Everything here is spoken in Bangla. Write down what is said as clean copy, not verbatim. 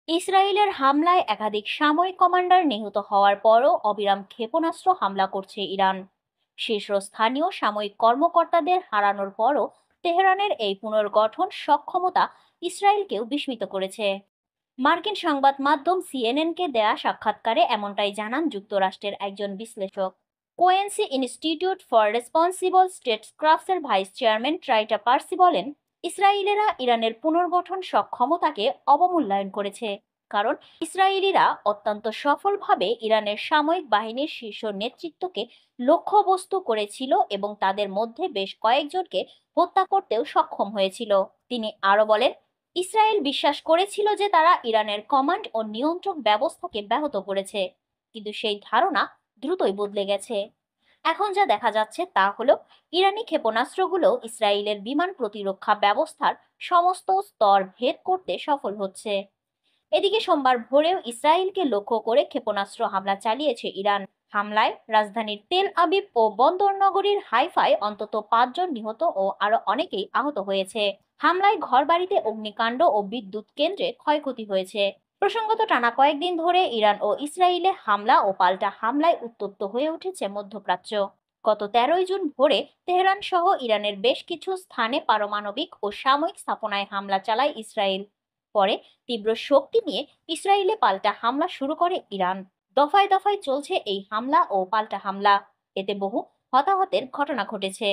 ইসরায়েলের হামলায় একাধিক সামরিক কমান্ডার নিহত হওয়ার পরও অবিরাম ক্ষেপণাস্ত্র হামলা করছে ইরান। শীর্ষস্থানীয় সামরিক কর্মকর্তাদের হারানোর পরও তেহরানের এই পুনর্গঠন সক্ষমতা ইসরায়েলকেও বিস্মিত করেছে। মার্কিন সংবাদ মাধ্যম সিএনএনকে দেয়া সাক্ষাৎকারে এমনটাই জানান যুক্তরাষ্ট্রের একজন বিশ্লেষক। কোয়েন্সি ইনস্টিটিউট ফর রেসপন্সিবল স্টেটসক্রাফটসের ভাইস চেয়ারম্যান ট্রাইটা পার্সি বলেন, ইসরায়েলিরা ইরানের পুনর্গঠন সক্ষমতাকে অবমূল্যায়ন করেছে, কারণ ইসরায়েলিরা অত্যন্ত সফলভাবে ইরানের সামরিক বাহিনীর শীর্ষ নেতৃত্বকে লক্ষ্যবস্তু করেছিল এবং তাদের মধ্যে বেশ কয়েকজনকে হত্যা করতেও সক্ষম হয়েছিল। তিনি আরো বলেন, ইসরায়েল বিশ্বাস করেছিল যে তারা ইরানের কমান্ড ও নিয়ন্ত্রক ব্যবস্থাকে ব্যাহত করেছে, কিন্তু সেই ধারণা দ্রুতই বদলে গেছে। এখন যা দেখা যাচ্ছে তা হলো, ইরানি ক্ষেপণাস্ত্রগুলো ইসরায়েলের বিমান প্রতিরক্ষা ব্যবস্থার সমস্ত স্তর ভেদ করতে সফল হচ্ছে। এদিকে সোমবার ভোরেও ইসরায়েলকে লক্ষ্য করে ক্ষেপণাস্ত্র হামলা চালিয়েছে ইরান। হামলায় রাজধানীর তেল আবিব ও বন্দর নগরীর হাইফায় অন্তত 5 জন নিহত ও আরো অনেকেই আহত হয়েছে। হামলায় ঘরবাড়িতে অগ্নিকাণ্ড ও বিদ্যুৎ কেন্দ্রে ক্ষয়ক্ষতি হয়েছে। প্রসঙ্গত, টানা কয়েকদিন ধরে ইরান ও ইসরায়েলে হামলা ও পাল্টা হামলায় উত্তপ্ত হয়ে উঠেছে মধ্যপ্রাচ্য। গত 13ই জুন ভোরে তেহরান সহ ইরানের বেশ কিছু স্থানে পারমাণবিক ও সামরিক স্থাপনায় হামলা চালায় ইসরায়েল। পরে তীব্র শক্তি নিয়ে ইসরায়েলে পাল্টা হামলা শুরু করে ইরান। দফায় দফায় চলছে এই হামলা ও পাল্টা হামলা। এতে বহু হতাহতের ঘটনা ঘটেছে।